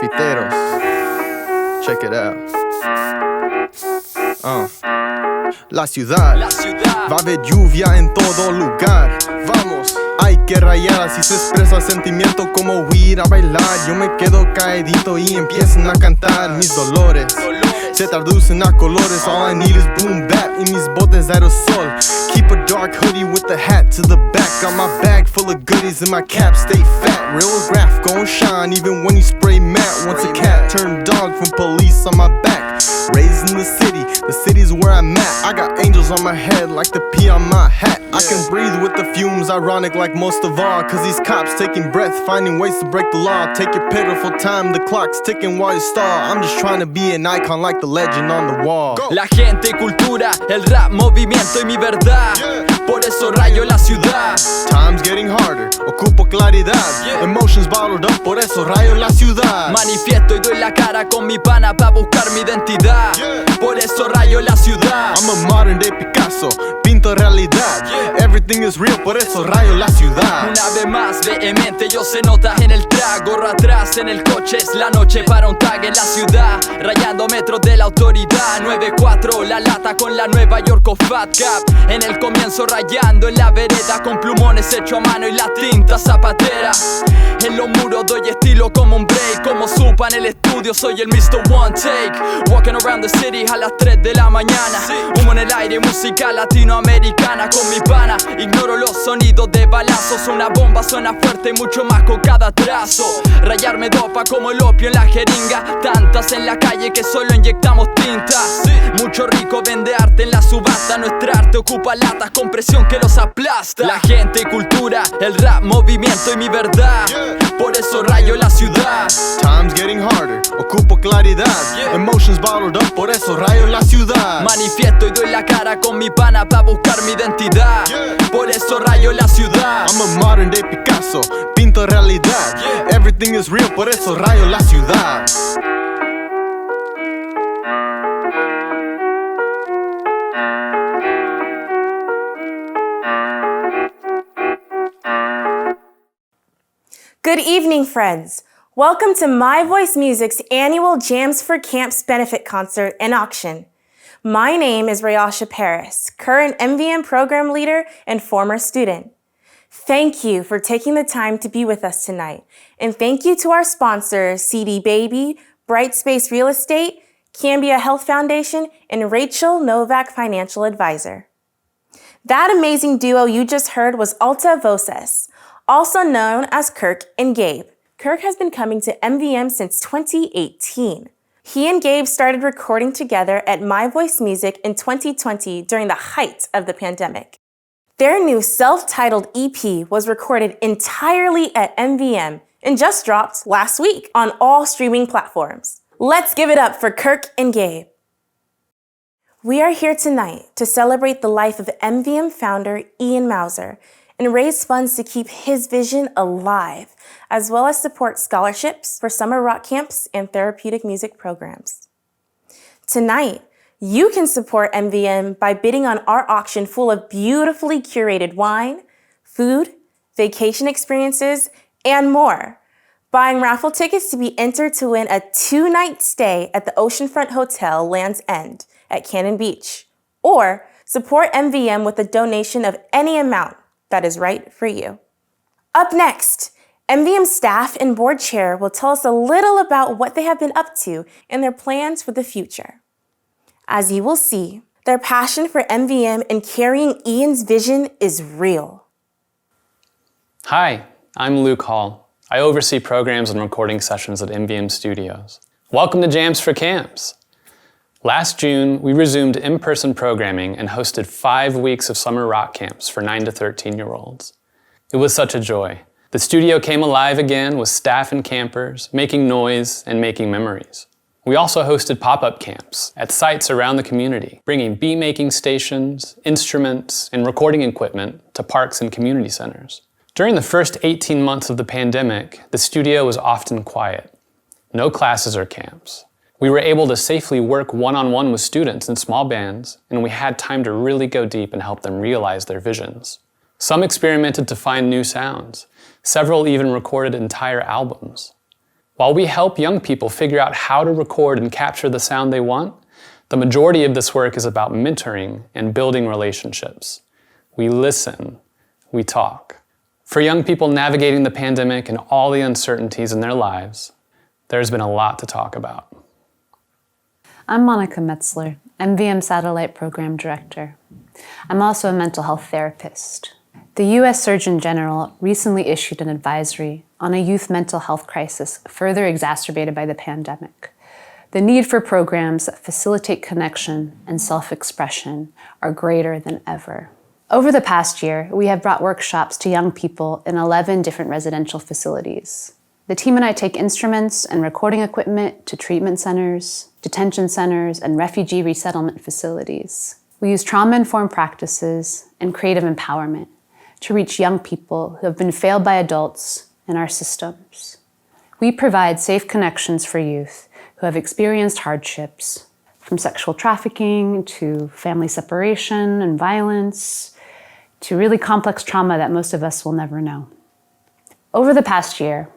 grafiteros. Check it out. La ciudad va a haber lluvia en todo lugar. Vamos, hay que rayar, así se expresa sentimiento como ir a bailar. Yo me quedo caedito y empiezan a cantar. Mis dolores se traducen a colores. All I need is boom bap y mis botes de aerosol. Keep a dark hoodie with the hat to the back. Got my bag full of goodies and my cap stay fat. Real graph gon' shine even when you spray matte. Once a cat turned dog from police on my back. Raised in the city's where I'm at. I got angels on my head like the P on my hat. I can breathe with the fumes, ironic like most of all. Cause these cops taking breath, finding ways to break the law. Take your pitiful time, the clock's ticking while you stall. I'm just trying to be an icon like the legend on the wall. La gente y cultura, el rap, movimiento y mi verdad. Por eso rayo la ciudad. Time's getting harder, ocupo claridad. Emotions bottled up, por eso rayo la ciudad. Manifiesto y doy la cara con mi pana pa' buscar mi identidad. Por eso rayo la ciudad. I'm a modern day Picasso, pinto realidad. Everything is real, por eso rayo la ciudad. Una vez más, vehemente, yo se nota en el track. Gorro atrás, en el coche es la noche para un tag en la ciudad. Rayando metros de la autoridad. 9-4, la lata con la Nueva York o Fat Cap. En el comienzo rayando en la vereda con plumones hecho a mano y la tinta zapatera. En los muros doy estilo como un break. Como supa en el estudio soy el Mr. One Take. Walking around the city a las 3 de la mañana. Humo en el aire, música latinoamericana con mi pana. Ignoro los sonidos de balazos. Una bomba suena fuerte y mucho más con cada trazo. Rayarme dopa como el opio en la jeringa. Tantas en la calle que solo inyectamos tinta. Mucho rico vende arte en la subasta. Nuestra arte ocupa latas con presión que los aplasta. La gente y cultura, el rap, movimiento y mi verdad. Por eso rayo la ciudad. Time's getting harder, ocupo claridad. Emotions bottled up, por eso rayo la ciudad. Manifiesto y doy la cara con mi pana pa' buscar mi identidad. Por eso rayo la ciudad. I'm a modern day Picasso, pinto realidad. Everything is real, por eso rayo la ciudad. Good evening, friends. Welcome to My Voice Music's annual Jams for Camps benefit concert and auction. My name is Rayasha Paris, current MVM program leader and former student. Thank you for taking the time to be with us tonight. And thank you to our sponsors, CD Baby, Bright Space Real Estate, Cambia Health Foundation, and Rachel Novak Financial Advisor. That amazing duo you just heard was Alta Voces, also known as Kirk and Gabe. Kirk has been coming to MVM since 2018. He and Gabe started recording together at My Voice Music in 2020 during the height of the pandemic. Their new self-titled EP was recorded entirely at MVM and just dropped last week on all streaming platforms. Let's give it up for Kirk and Gabe. We are here tonight to celebrate the life of MVM founder Ian Mouser and raise funds to keep his vision alive, as well as support scholarships for summer rock camps and therapeutic music programs. Tonight, you can support MVM by bidding on our auction full of beautifully curated wine, food, vacation experiences, and more. Buying raffle tickets to be entered to win a 2-night stay at the Oceanfront Hotel Land's End at Cannon Beach, or support MVM with a donation of any amount that is right for you. Up next, MVM staff and board chair will tell us a little about what they have been up to and their plans for the future. As you will see, their passion for MVM and carrying Ian's vision is real. Hi, I'm Luke Hall. I oversee programs and recording sessions at MVM Studios. Welcome to Jams for Camps. Last June, we resumed in-person programming and hosted 5 weeks of summer rock camps for 9 to 13-year-olds. It was such a joy. The studio came alive again with staff and campers, making noise and making memories. We also hosted pop-up camps at sites around the community, bringing beat-making stations, instruments, and recording equipment to parks and community centers. During the first 18 months of the pandemic, the studio was often quiet. No classes or camps. We were able to safely work one-on-one with students in small bands, and we had time to really go deep and help them realize their visions. Some experimented to find new sounds. Several even recorded entire albums. While we help young people figure out how to record and capture the sound they want, the majority of this work is about mentoring and building relationships. We listen, we talk. For young people navigating the pandemic and all the uncertainties in their lives, there's been a lot to talk about. I'm Monica Metzler, MVM Satellite Program Director. I'm also a mental health therapist. The U.S. Surgeon General recently issued an advisory on a youth mental health crisis further exacerbated by the pandemic. The need for programs that facilitate connection and self-expression are greater than ever. Over the past year, we have brought workshops to young people in 11 different residential facilities. The team and I take instruments and recording equipment to treatment centers, detention centers, and refugee resettlement facilities. We use trauma-informed practices and creative empowerment to reach young people who have been failed by adults in our systems. We provide safe connections for youth who have experienced hardships, from sexual trafficking to family separation and violence, to really complex trauma that most of us will never know. Over the past year,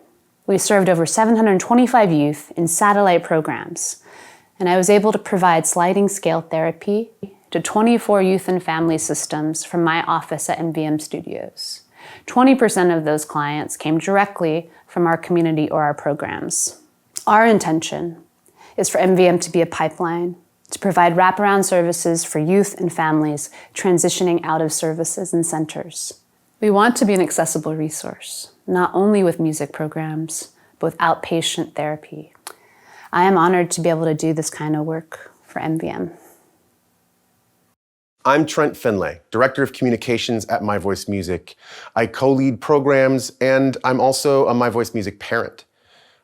we served over 725 youth in satellite programs, and I was able to provide sliding scale therapy to 24 youth and family systems from my office at MVM Studios. 20% of those clients came directly from our community or our programs. Our intention is for MVM to be a pipeline, to provide wraparound services for youth and families transitioning out of services and centers. We want to be an accessible resource, not only with music programs, but with outpatient therapy. I am honored to be able to do this kind of work for MVM. I'm Trent Finlay, Director of Communications at My Voice Music. I co-lead programs, and I'm also a My Voice Music parent.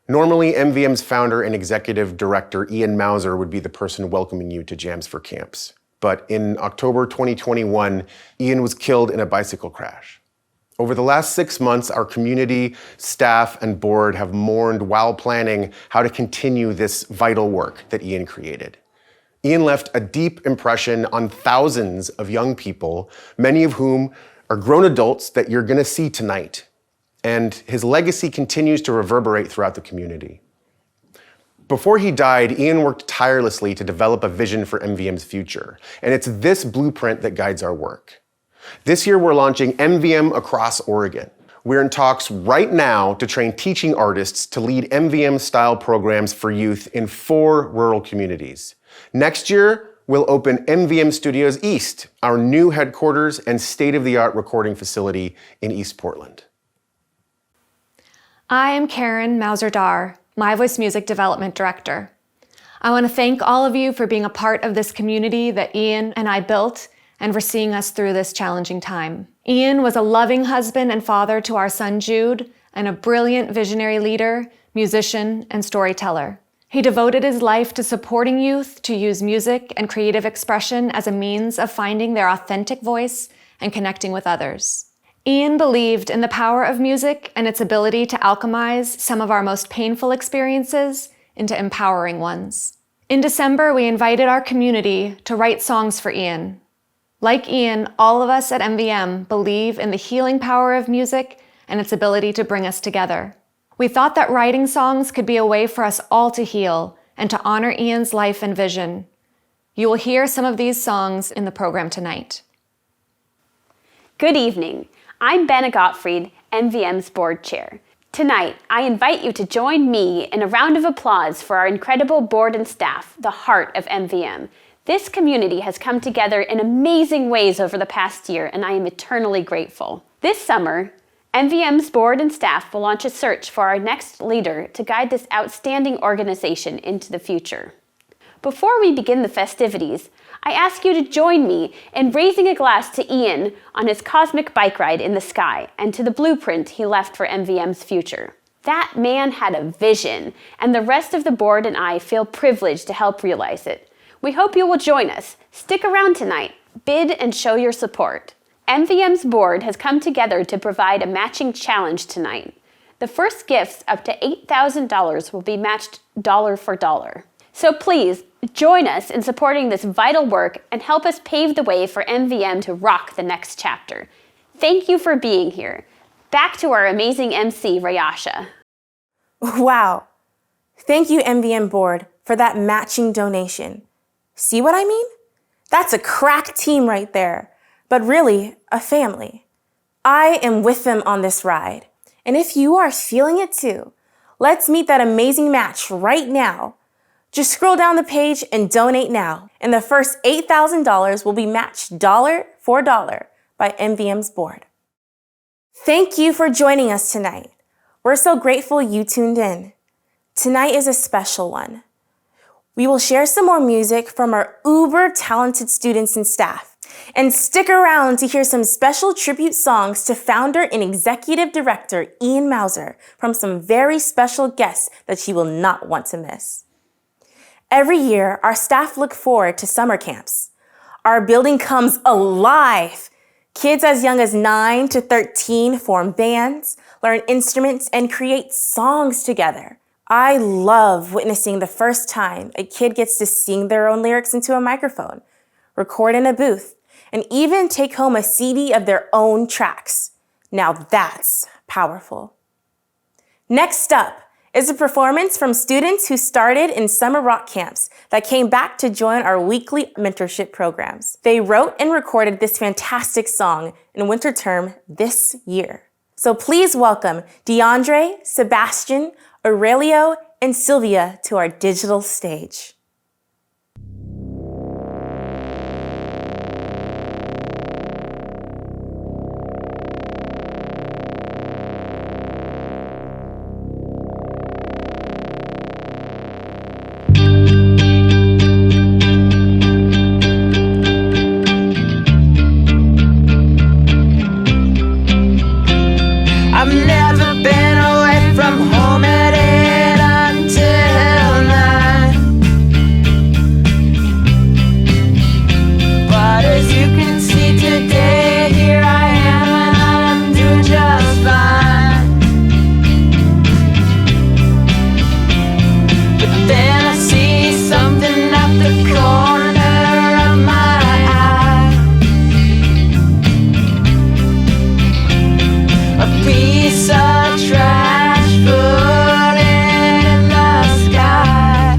Normally, MVM's founder and executive director, Ian Mouser, would be the person welcoming you to Jams for Camps. But in October 2021, Ian was killed in a bicycle crash. Over the last 6 months, our community, staff, and board have mourned while planning how to continue this vital work that Ian created. Ian left a deep impression on thousands of young people, many of whom are grown adults that you're going to see tonight. And his legacy continues to reverberate throughout the community. Before he died, Ian worked tirelessly to develop a vision for MVM's future, and it's this blueprint that guides our work. This year, we're launching MVM across Oregon. We're in talks right now to train teaching artists to lead MVM-style programs for youth in 4 rural communities. Next year, we'll open MVM Studios East, our new headquarters and state-of-the-art recording facility in East Portland. I am Karen Mouser-Dar, My Voice Music Development Director. I want to thank all of you for being a part of this community that Ian and I built and for seeing us through this challenging time. Ian was a loving husband and father to our son Jude and a brilliant visionary leader, musician, and storyteller. He devoted his life to supporting youth to use music and creative expression as a means of finding their authentic voice and connecting with others. Ian believed in the power of music and its ability to alchemize some of our most painful experiences into empowering ones. In December, we invited our community to write songs for Ian. Like Ian, all of us at MVM believe in the healing power of music and its ability to bring us together. We thought that writing songs could be a way for us all to heal and to honor Ian's life and vision. You will hear some of these songs in the program tonight. Good evening. I'm Benna Gottfried, MVM's board chair. Tonight, I invite you to join me in a round of applause for our incredible board and staff, the heart of MVM. This community has come together in amazing ways over the past year, and I am eternally grateful. This summer, MVM's board and staff will launch a search for our next leader to guide this outstanding organization into the future. Before we begin the festivities, I ask you to join me in raising a glass to Ian on his cosmic bike ride in the sky and to the blueprint he left for MVM's future. That man had a vision, and the rest of the board and I feel privileged to help realize it. We hope you will join us. Stick around tonight, bid and show your support. MVM's board has come together to provide a matching challenge tonight. The first gifts up to $8,000 will be matched dollar for dollar. So please, join us in supporting this vital work and help us pave the way for MVM to rock the next chapter. Thank you for being here. Back to our amazing MC, Rayasha. Wow, Thank you, MVM Board, for that matching donation. See what I mean? That's a crack team right there, but really a family. I am with them on this ride. And if you are feeling it too, let's meet that amazing match right now. Just scroll down the page and donate now. And the first $8,000 will be matched dollar for dollar by MVM's board. Thank you for joining us tonight. We're so grateful you tuned in. Tonight is a special one. We will share some more music from our uber talented students and staff. And stick around to hear some special tribute songs to founder and executive director Ian Mouser from some very special guests that you will not want to miss. Every year, our staff look forward to summer camps. Our building comes alive. Kids as young as 9 to 13 form bands, learn instruments, and create songs together. I love witnessing the first time a kid gets to sing their own lyrics into a microphone, record in a booth, and even take home a CD of their own tracks. Now that's powerful. Next up is a performance from students who started in summer rock camps that came back to join our weekly mentorship programs. They wrote and recorded this fantastic song in winter term this year. So please welcome DeAndre, Sebastian, Aurelio, and Sylvia to our digital stage. I've never been away from home at 8 until 9. But as you can see today, here I am and I'm doing just fine. But then I see something at the corner of my eye. A piece of trash floating in the sky.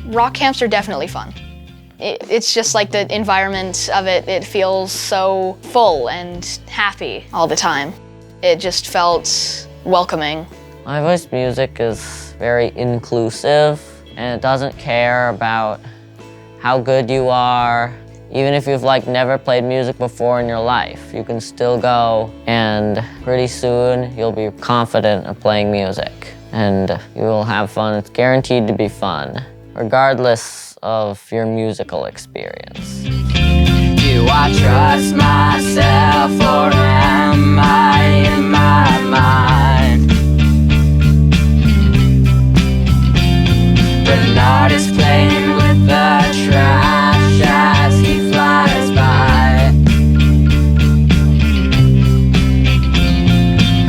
Rock camps are definitely fun. It's just like the environment of it, it feels so full and happy all the time. It just felt welcoming. My voice music is very inclusive, and it doesn't care about how good you are. Even if you've never played music before in your life, you can still go, and pretty soon you'll be confident of playing music, and you will have fun. It's guaranteed to be fun, regardless of your musical experience. Do I trust myself or am I in my mind? Bernard is playing with the trash as he flies by.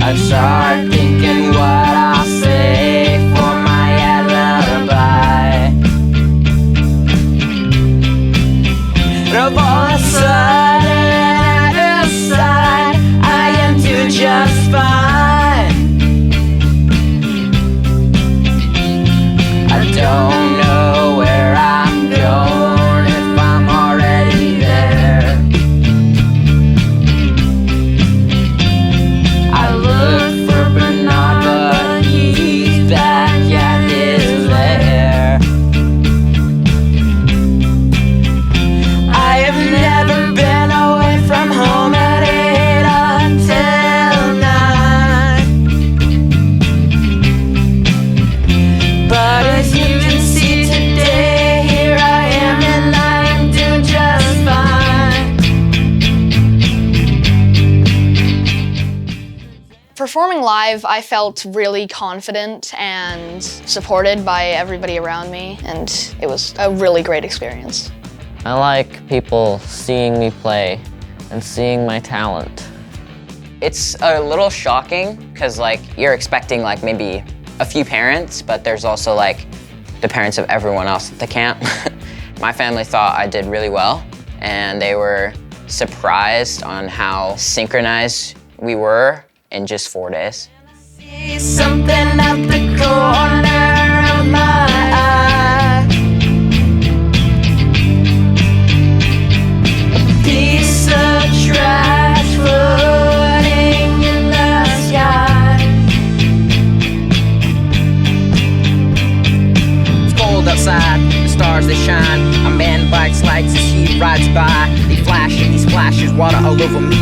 I start thinking what I'll say for my alibi. But all of a sudden I decide I am doing just fine. I don't know where I'm going if I'm already there. I look for Bernard, but he's back at his lair. I have never been away from home at 8 until 9. But as you can see today, here I am and I am doing just fine. Performing live, I felt really confident and supported by everybody around me, and it was a really great experience. I like people seeing me play and seeing my talent. It's a little shocking because you're expecting maybe a few parents, but there's also the parents of everyone else at the camp. My family thought I did really well, and they were surprised on how synchronized we were in just 4 days. Something out the corner of my eye. A piece of trash floating in the sky. It's cold outside, the stars they shine. A man bikes lights as he rides by. They flash in these flashes, water all over me.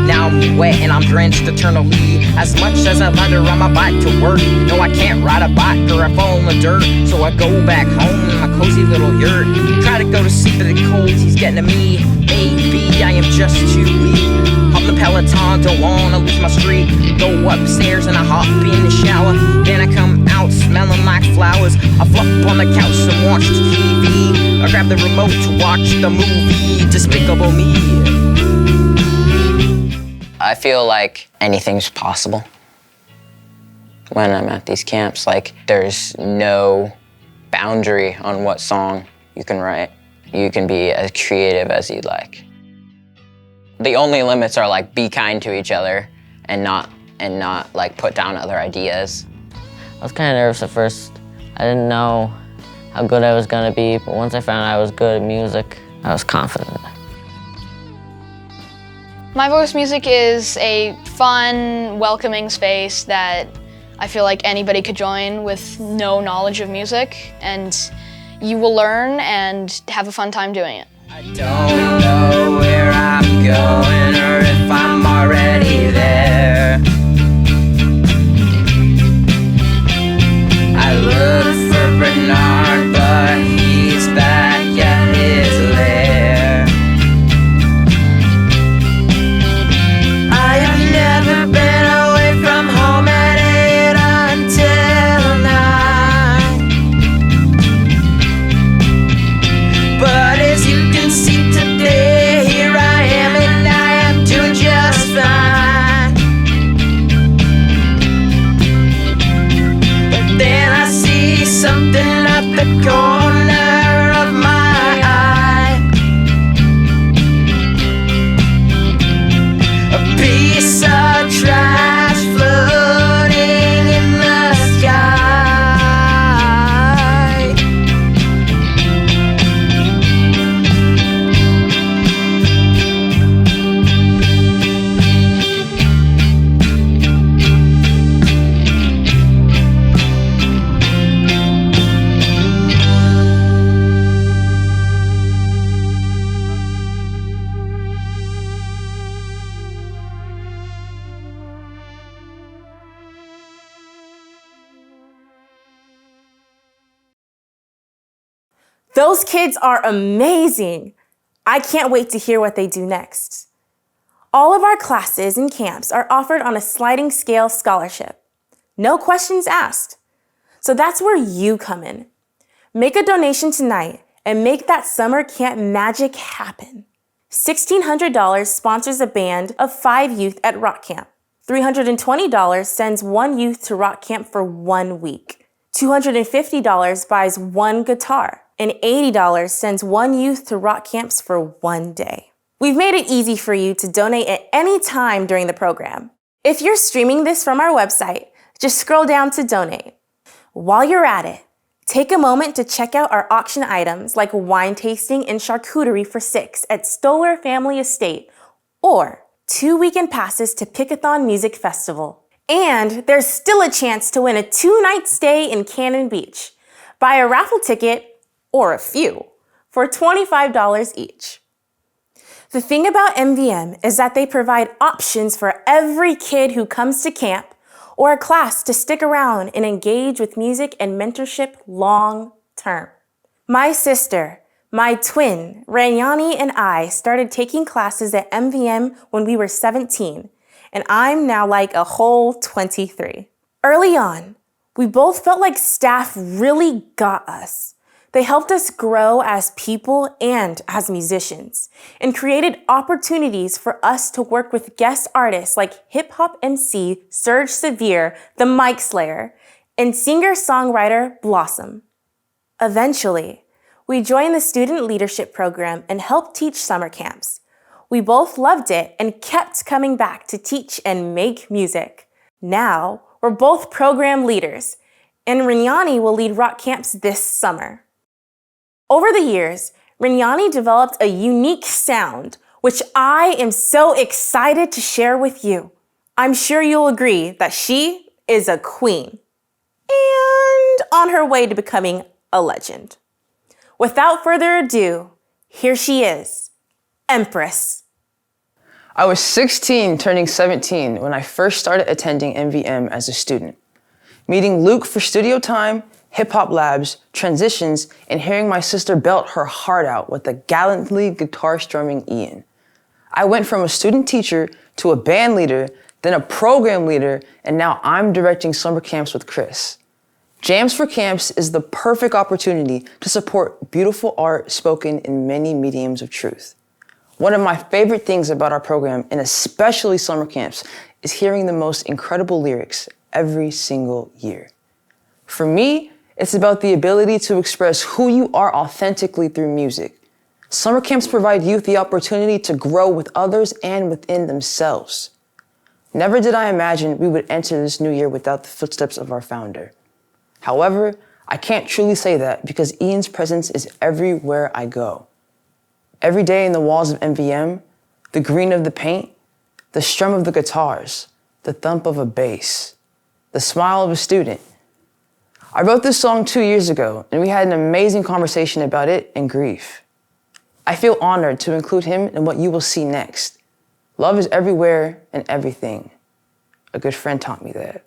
Now I'm wet and I'm drenched eternally. As much as I ladder on my bike to work, no, I can't ride a bike or I fall in the dirt. So I go back home in my cozy little yurt. Try to go to sleep, but the cold he's getting to me. Maybe I am just too weak. Hop the Peloton, don't wanna lose my streak. Go upstairs and I hop in the shower. Then I come out smelling like flowers. I flop on the couch and watch the TV. I grab the remote to watch the movie Despicable Me. I feel like anything's possible when I'm at these camps. Like, there's no boundary on what song you can write. You can be as creative as you'd like. The only limits are like be kind to each other and not like put down other ideas. I was kind of nervous at first. I didn't know how good I was gonna be, but once I found I was good at music, I was confident. My Voice Music is a fun, welcoming space that I feel like anybody could join with no knowledge of music, and you will learn and have a fun time doing it. I don't know where I'm going or if I'm already there. I look for Bernard, but he's back at his lair. I have never been away from home at 8 until 9. But as you can see today, here I am and I am doing just fine. But then I see something at the corner of my eye. A piece of trash floating in the sky. Those kids are amazing. I can't wait to hear what they do next. All of our classes and camps are offered on a sliding scale scholarship. No questions asked. So that's where you come in. Make a donation tonight and make that summer camp magic happen. $1,600 sponsors a band of 5 youth at Rock Camp. $320 sends 1 youth to Rock Camp for 1 week. $250 buys 1 guitar. And $80 sends 1 youth to Rock Camps for 1 day. We've made it easy for you to donate at any time during the program. If you're streaming this from our website, just scroll down to donate. While you're at it, take a moment to check out our auction items like wine tasting and charcuterie for 6 at Stoller Family Estate, or 2 weekend passes to Pickathon Music Festival. And there's still a chance to win a 2-night stay in Cannon Beach. Buy a raffle ticket, or a few, for $25 each. The thing about MVM is that they provide options for every kid who comes to camp or a class to stick around and engage with music and mentorship long term. My sister, my twin, Rayani, and I started taking classes at MVM when we were 17, and I'm now like a whole 23. Early on, we both felt like staff really got us. They helped us grow as people and as musicians, and created opportunities for us to work with guest artists like hip-hop MC Serge Severe, the Mic Slayer, and singer-songwriter Blossom. Eventually, we joined the student leadership program and helped teach summer camps. We both loved it and kept coming back to teach and make music. Now, were both program leaders, and Rinyani will lead rock camps this summer. Over the years, Rinyani developed a unique sound, which I am so excited to share with you. I'm sure you'll agree that she is a queen and on her way to becoming a legend. Without further ado, here she is, Empress. I was 16, turning 17, when I first started attending MVM as a student. Meeting Luke for studio time, hip-hop labs, transitions, and hearing my sister belt her heart out with the gallantly guitar strumming Ian. I went from a student teacher to a band leader, then a program leader, and now I'm directing summer camps with Chris. Jams for Camps is the perfect opportunity to support beautiful art spoken in many mediums of truth. One of my favorite things about our program, and especially summer camps, is hearing the most incredible lyrics every single year. For me, it's about the ability to express who you are authentically through music. Summer camps provide youth the opportunity to grow with others and within themselves. Never did I imagine we would enter this new year without the footsteps of our founder. However, I can't truly say that because Ian's presence is everywhere I go. Every day in the walls of MVM, the green of the paint, the strum of the guitars, the thump of a bass, the smile of a student. I wrote this song 2 years ago, and we had an amazing conversation about it and grief. I feel honored to include him in what you will see next. Love is everywhere and everything. A good friend taught me that.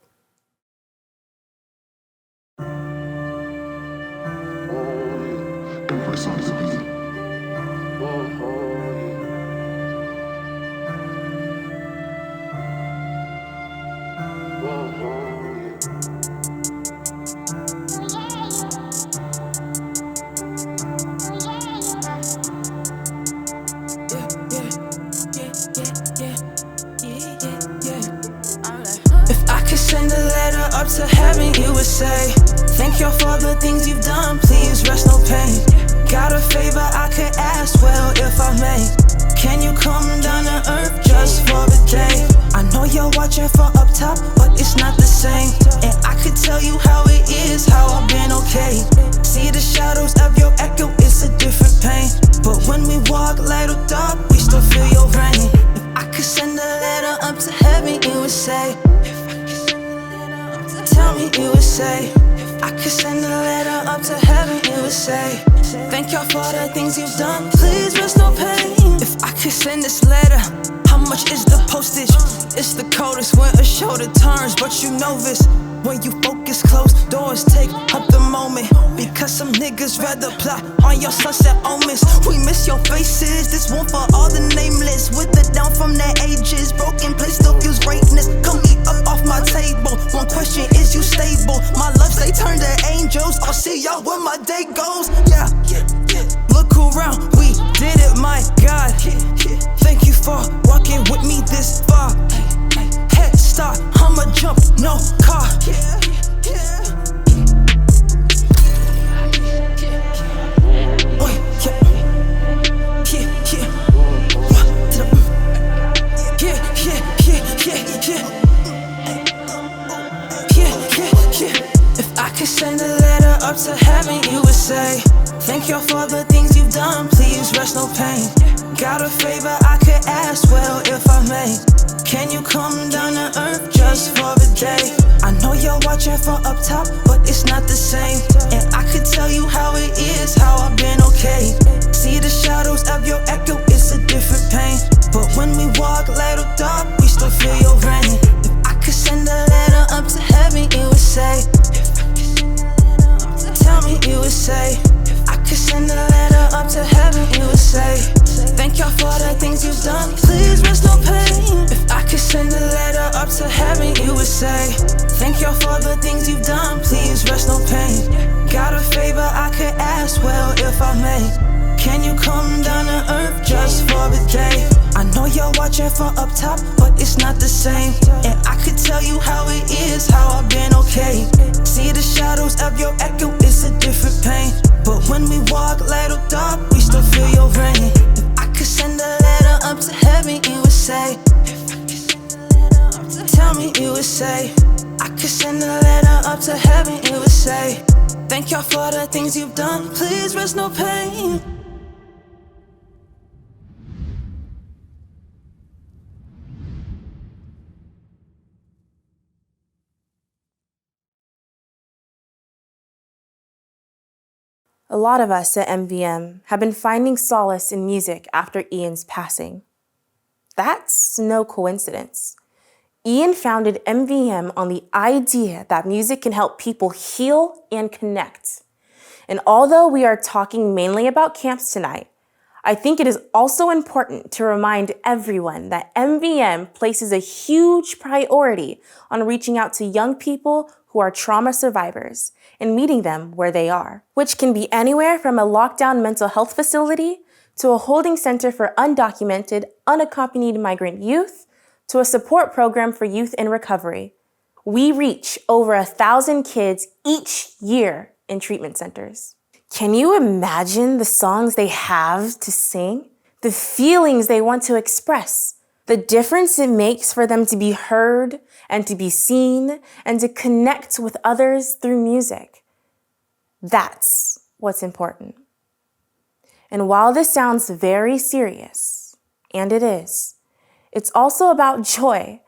Send a letter up to heaven, you would say, thank you for the things you've done, please rest no pain. Got a favor I could ask, well, if I may. Can you come down to earth just for the day? I know you're watching from up top, but it's not the same. And I could tell you how it is, how I've been okay. See the shadows of your echo, it's a different pain. But when we walk light or dark, we still feel your rain. If I could send a letter up to heaven, you would say, tell me, you would say, if I could send a letter up to heaven, you would say, thank y'all for the things you've done, please rest no pain. If I could send this letter, how much is the postage? It's the coldest when a shoulder turns, but you know this. When you focus, closed doors take up the moment. Because some niggas rather plot on your sunset omens. We miss your faces, this one for all the nameless. With the down from their ages, broken place still feels greatness. Come eat up off my table, one question, is you stable? My loves, they turn to angels, I'll see y'all when my day goes. Yeah, look around, we did it, my God. Thank you for walking with me this far. Head start, I'ma jump, no car. If I could send a letter up to heaven, you would say, thank you for the things you've done, please rest no pain. Got a favor I could ask, well, if I may. Can you come down to earth just for the day? I know you're watching from up top, but it's not the same. And I could tell you how it is, how I've been okay. See the shadows of your echo, it's a different pain. But when we walk light or dark, we still feel your rain. If I could send a letter up to heaven, it would say, tell me, you would say, I could send a letter up to heaven, it would say, thank y'all for the things you've done, please rest no pain. If I could send a letter up to heaven, you would say, thank y'all for the things you've done, please rest no pain. Got a favor I could ask, well, if I may. Can you come down to earth just for the day? I know you're watching from up top, but it's not the same. And I could tell you how it is, how I've been okay. See the shadows of your echo, it's a different pain. But when we walk light or dark, we still feel your rain. If I could send a letter up to heaven, you would say, tell me, you would say, I I could send a letter up to heaven, it would say, thank y'all for the things you've done, please rest no pain. A lot of us at MVM have been finding solace in music after Ian's passing. That's no coincidence. Ian founded MVM on the idea that music can help people heal and connect. And although we are talking mainly about camps tonight, I think it is also important to remind everyone that MVM places a huge priority on reaching out to young people who are trauma survivors and meeting them where they are, which can be anywhere from a lockdown mental health facility to a holding center for undocumented, unaccompanied migrant youth to a support program for youth in recovery. We reach over 1,000 kids each year in treatment centers. Can you imagine the songs they have to sing? The feelings they want to express? The difference it makes for them to be heard and to be seen and to connect with others through music. That's what's important. And while this sounds very serious, and it is, it's also about joy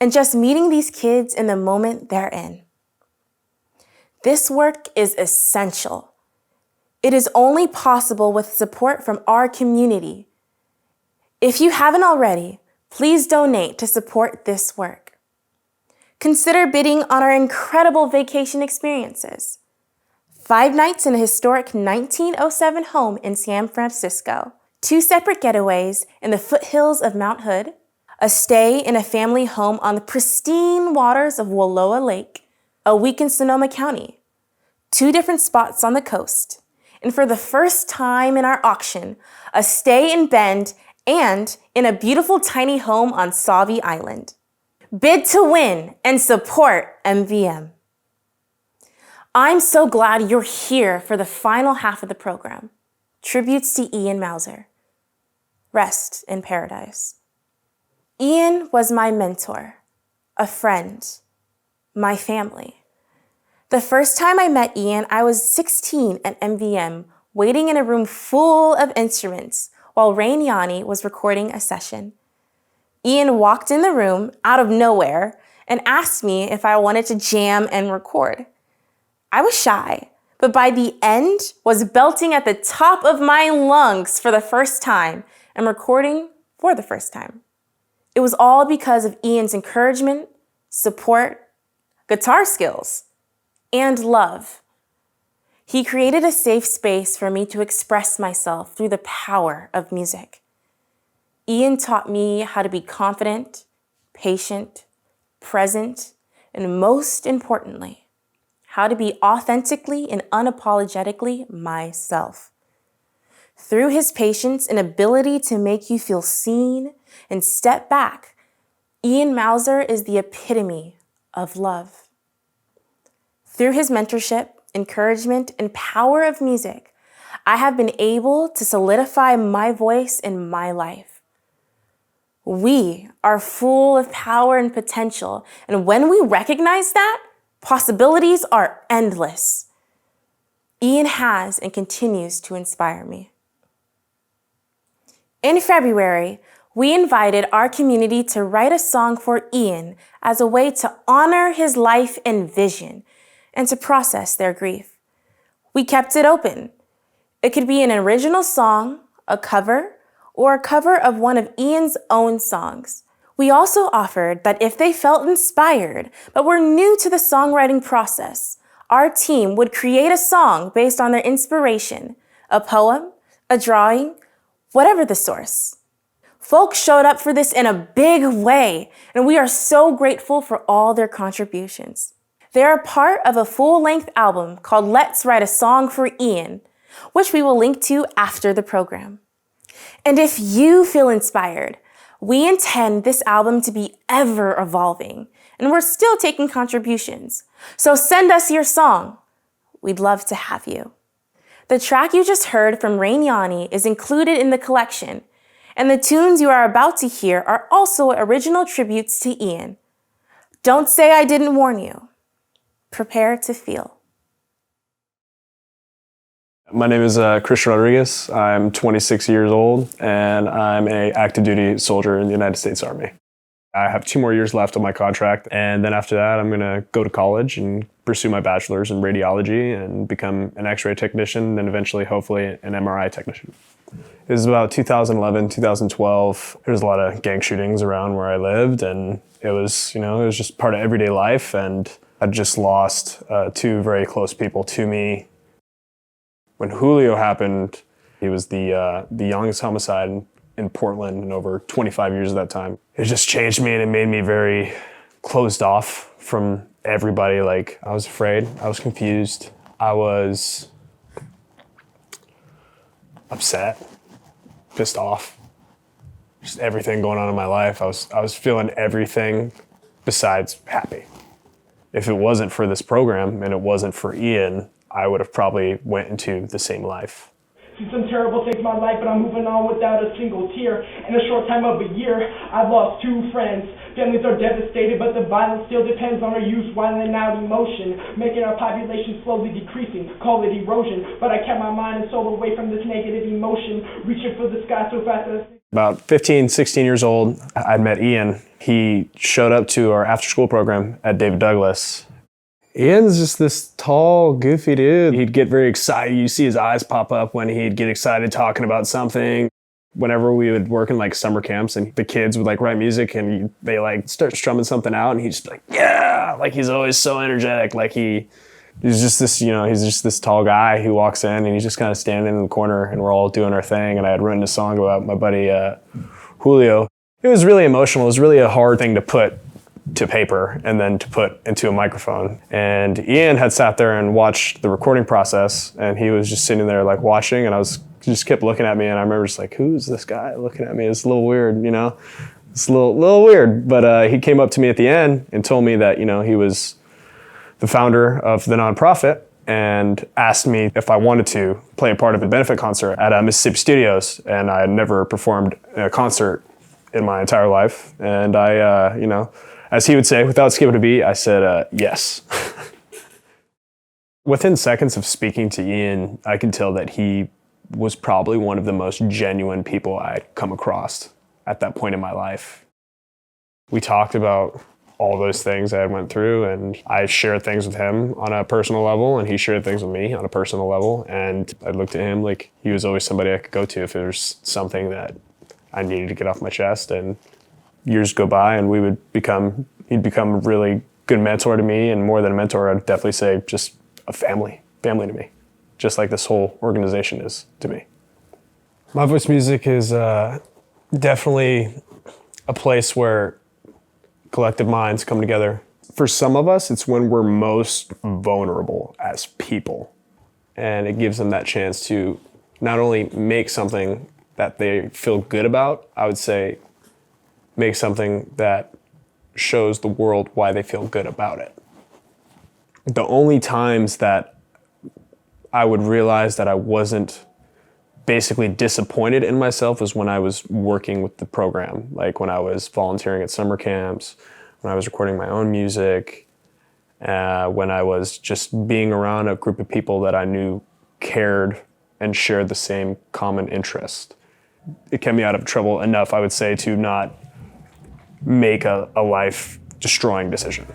and just meeting these kids in the moment they're in. This work is essential. It is only possible with support from our community. If you haven't already, please donate to support this work. Consider bidding on our incredible vacation experiences. 5 nights in a historic 1907 home in San Francisco, 2 separate getaways in the foothills of Mount Hood, a stay in a family home on the pristine waters of Wallowa Lake, a week in Sonoma County, 2 different spots on the coast, and for the first time in our auction, a stay in Bend and in a beautiful tiny home on Sauvie Island. Bid to win and support MVM. I'm so glad you're here for the final half of the program. Tributes to Ian Mouser. Rest in paradise. Ian was my mentor, a friend, my family. The first time I met Ian, I was 16 at MVM, waiting in a room full of instruments while Rain Yanni was recording a session. Ian walked in the room out of nowhere and asked me if I wanted to jam and record. I was shy, but by the end was belting at the top of my lungs for the first time and recording for the first time. It was all because of Ian's encouragement, support, guitar skills, and love. He created a safe space for me to express myself through the power of music. Ian taught me how to be confident, patient, present, and most importantly, how to be authentically and unapologetically myself. Through his patience and ability to make you feel seen and step back, Ian Mouser is the epitome of love. Through his mentorship, encouragement, and power of music, I have been able to solidify my voice in my life. We are full of power and potential, and when we recognize that, possibilities are endless. Ian has and continues to inspire me. In February, we invited our community to write a song for Ian as a way to honor his life and vision and to process their grief. We kept it open. It could be an original song, a cover, or a cover of one of Ian's own songs. We also offered that if they felt inspired but were new to the songwriting process, our team would create a song based on their inspiration, a poem, a drawing, whatever the source. Folks showed up for this in a big way, and we are so grateful for all their contributions. They are part of a full-length album called Let's Write a Song for Ian, which we will link to after the program. And if you feel inspired, we intend this album to be ever evolving, and we're still taking contributions. So send us your song. We'd love to have you. The track you just heard from Rain Yanni is included in the collection, and the tunes you are about to hear are also original tributes to Ian. Don't say I didn't warn you. Prepare to feel. My name is Christian Rodriguez. I'm 26 years old, and I'm an active duty soldier in the United States Army. I have 2 more years left on my contract, and then after that, I'm going to go to college and pursue my bachelor's in radiology and become an X-ray technician, then eventually, hopefully, an MRI technician. It was about 2011, 2012. There was a lot of gang shootings around where I lived, and it was just part of everyday life, and I just lost 2 very close people to me. When Julio happened, he was the youngest homicide in Portland in over 25 years at that time. It just changed me, and it made me very closed off from everybody. Like, I was afraid, I was confused, I was upset, pissed off. Just everything going on in my life. I was feeling everything besides happy. If it wasn't for this program and it wasn't for Ian, I would have probably went into the same life. Seen some terrible things in my life, but I'm moving on without a single tear. In a short time of a year, I've lost 2 friends. Families are devastated, but the violence still depends on our youth wilding out emotion, making our population slowly decreasing. Call it erosion, but I kept my mind and soul away from this negative emotion, reaching for the sky so fast that About 15, 16 years old, I'd met Ian. He showed up to our after-school program at David Douglas. Ian's just this tall, goofy dude. He'd get very excited. You see his eyes pop up when he'd get excited talking about something. Whenever we would work in like summer camps and the kids would like write music and they like start strumming something out and he'd just be like, yeah, like he's always so energetic. Like he's just this, he's just this tall guy who walks in and he's just kind of standing in the corner and we're all doing our thing. And I had written a song about my buddy Julio. It was really emotional. It was really a hard thing to put to paper and then to put into a microphone. And Ian had sat there and watched the recording process and he was just sitting there like watching and just kept looking at me and I remember just like, who's this guy looking at me? It's a little weird, It's a little weird. But he came up to me at the end and told me that, he was the founder of the nonprofit and asked me if I wanted to play a part of a benefit concert at Mississippi Studios. And I had never performed a concert in my entire life. And I, as he would say, without skipping a beat, I said, yes. Within seconds of speaking to Ian, I could tell that he was probably one of the most genuine people I'd come across at that point in my life. We talked about all those things I went through, and I shared things with him on a personal level, and he shared things with me on a personal level. And I looked at him like he was always somebody I could go to if there was something that I needed to get off my chest. And years go by and he'd become a really good mentor to me, and more than a mentor, I'd definitely say just a family to me, just like this whole organization is to me. My Voice Music is definitely a place where collective minds come together. For some of us, it's when we're most vulnerable as people, and it gives them that chance to not only make something that they feel good about, I would say make something that shows the world why they feel good about it. The only times that I would realize that I wasn't basically disappointed in myself was when I was working with the program, like when I was volunteering at summer camps, when I was recording my own music, when I was just being around a group of people that I knew cared and shared the same common interest. It kept me out of trouble enough, I would say, to not make a life-destroying decision.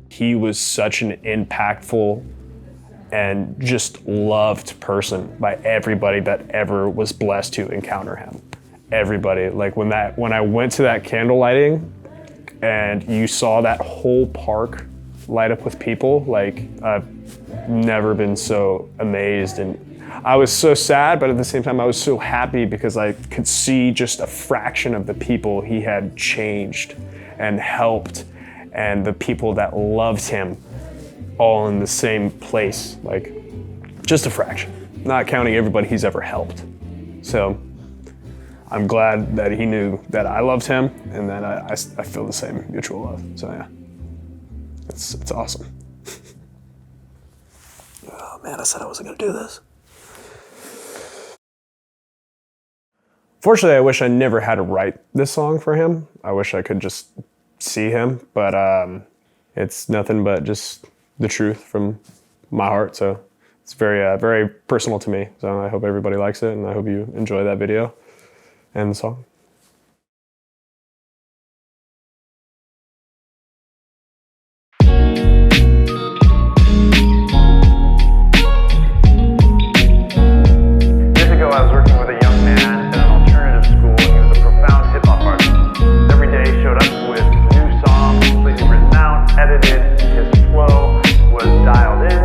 He was such an impactful and just loved person by everybody that ever was blessed to encounter him. Everybody, like when I went to that candle lighting and you saw that whole park light up with people, like I've never been so amazed, and I was so sad, but at the same time I was so happy because I could see just a fraction of the people he had changed and helped, and the people that loved him all in the same place, like just a fraction, not counting everybody he's ever helped. So I'm glad that he knew that I loved him and that I feel the same mutual love. So yeah, it's awesome. Oh man, I said I wasn't gonna do this. Fortunately, I wish I never had to write this song for him. I wish I could just see him, but it's nothing but just the truth from my heart. So it's very, very personal to me. So I hope everybody likes it, and I hope you enjoy that video and the song. I was working with a young man at an alternative school, and he was a profound hip-hop artist. Every day showed up with new songs, completely written out, edited, his flow was dialed in,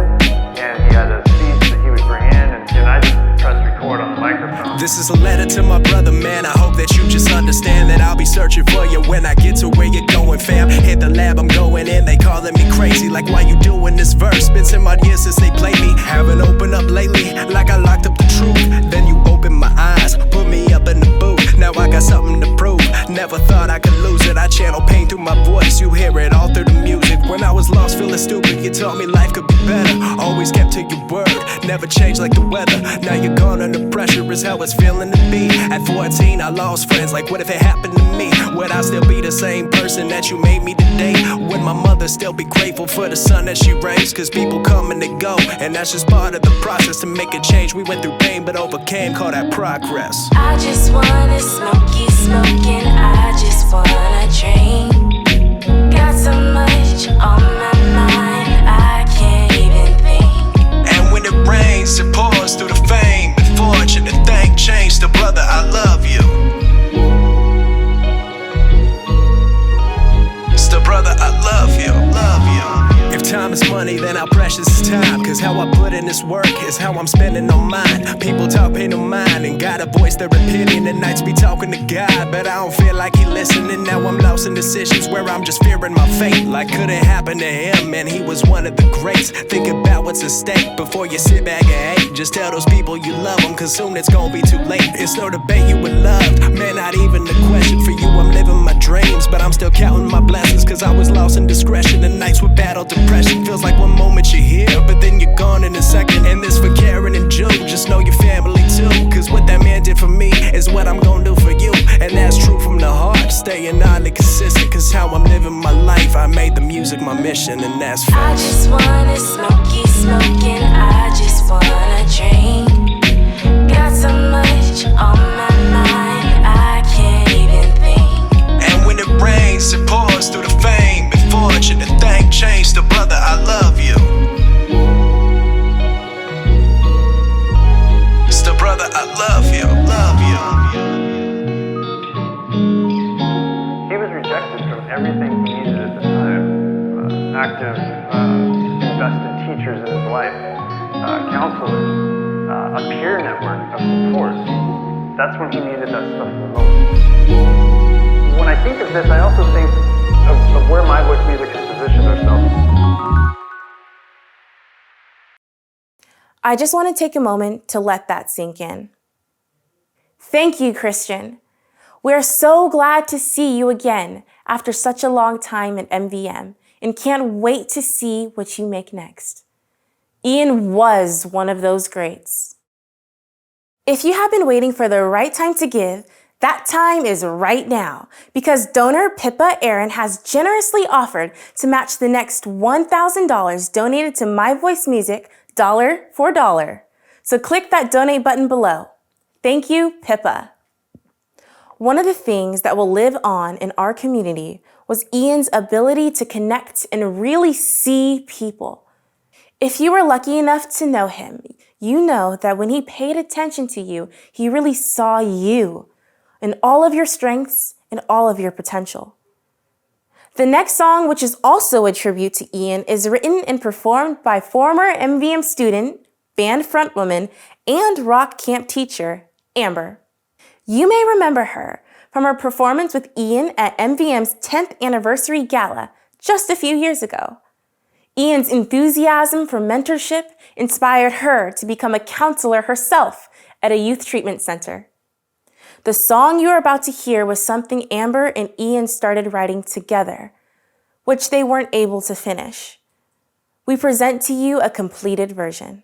and he had a speech that he would bring in, and I just pressed record on the microphone. This is a letter to my brother, man. I hope that you just understand that I'll be searching for you when I get to where you're going, fam. Hit the lab, I'm going in, they calling me crazy. Like, why you doing this verse? Been 10 odd years since they played me. Haven't opened up lately, like I locked up the truth. Then you open my eyes, put me up in the booth. Now I got something to prove. Never thought I could lose it. I channel pain through my voice. You hear it all through the music. When I was lost, feeling stupid, you taught me life could be better. Always kept to your word, never changed like the weather. Now you're gone under pressure, is how it's feeling to be. At 14, I lost friends. Like, what if it happened to me? Would I still be the same person that you made me today? Would my mother still be grateful for the son that she raised? Cause people come and they go, and that's just part of the process to make a change. We went through pain but overcame, call that progress. I just wanna smoking, I just wanna drink. Got so much on my mind, I can't even think. And when it rains, it pours through the fame and fortune. The thing changed, the brother, I love you. Still, brother, I love you, love you. If time is money, then how precious is time? Cause how I put in this work is how I'm spending on mine. People talk, pay no mind, and gotta voice their opinion. And nights be talking to God, but I don't feel like he listening. Now I'm lost in decisions where I'm just fearing my fate. Like, could it happen to him? And he was one of the greats. Think about what's at stake before you sit back and hate. Just tell those people you love them, cause soon it's gonna be too late. It's no debate, you were loved, man, not even a question. For you, I'm living my dreams, but I'm still counting my blessings. Cause I was lost in discretion, and nights with battle depression. Feels like one moment you're here, but then you're gone in a second. And this for Karen and Joe, just know your family too. Cause what that man did for me is what I'm gonna do for you. And that's true from the heart, staying oddly consistent. Cause how I'm living my life, I made the music my mission, and that's fact. I just wanna smoking, I just wanna drink. Got so much on my mind, I can't even think. And when it rains, it pours through the fame and fortune. The thing changed, the brother, I love you. Still, brother, I love you, love you. He was rejected from everything he needed at the time. Active, invested teachers in his life, counselors, a peer network of support. That's when he needed that stuff the most. When I think of this, I also think of where My Voice Music has positioned ourselves. I just want to take a moment to let that sink in. Thank you, Christian. We're so glad to see you again after such a long time at MVM, and can't wait to see what you make next. Ian was one of those greats. If you have been waiting for the right time to give, that time is right now, because donor Pippa Aaron has generously offered to match the next $1,000 donated to My Voice Music dollar for dollar. So click that donate button below. Thank you, Pippa. One of the things that will live on in our community was Ian's ability to connect and really see people. If you were lucky enough to know him, you know that when he paid attention to you, he really saw you and all of your strengths and all of your potential. The next song, which is also a tribute to Ian, is written and performed by former MVM student, band frontwoman, and rock camp teacher, Amber. You may remember her from her performance with Ian at MVM's 10th anniversary gala just a few years ago. Ian's enthusiasm for mentorship inspired her to become a counselor herself at a youth treatment center. The song you are about to hear was something Amber and Ian started writing together, which they weren't able to finish. We present to you a completed version.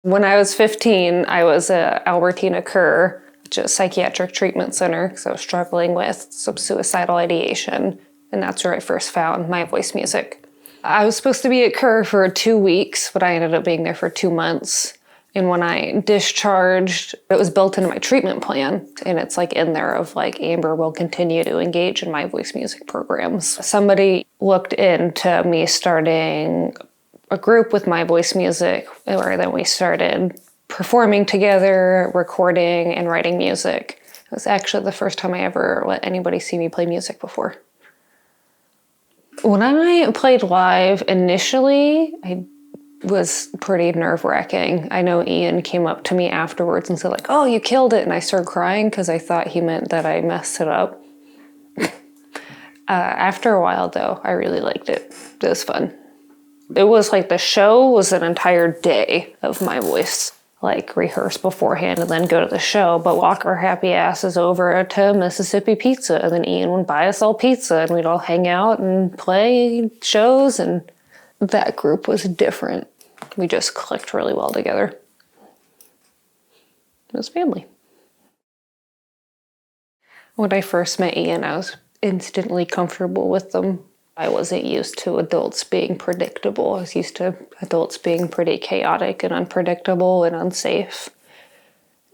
When I was 15, I was at Albertina Kerr, which is a psychiatric treatment center, because I was struggling with some suicidal ideation, and that's where I first found my voice music. I was supposed to be at Kerr for 2 weeks, but I ended up being there for 2 months. And when I discharged, it was built into my treatment plan, and it's like in there of like, Amber will continue to engage in my voice music programs. Somebody looked into me starting a group with my voice music, where then we started performing together, recording and writing music. It was actually the first time I ever let anybody see me play music before. When I played live initially, I was pretty nerve-wracking. I know Ian came up to me afterwards and said like, "Oh, you killed it," and I started crying because I thought he meant that I messed it up. After a while though, I really liked it. It was fun. It was like the show was an entire day of my voice, like rehearse beforehand and then go to the show, but walk our happy asses over to Mississippi Pizza, and then Ian would buy us all pizza and we'd all hang out and play shows, and that group was different. We just clicked really well together. It was family. When I first met Ian, I was instantly comfortable with them. I wasn't used to adults being predictable. I was used to adults being pretty chaotic and unpredictable and unsafe.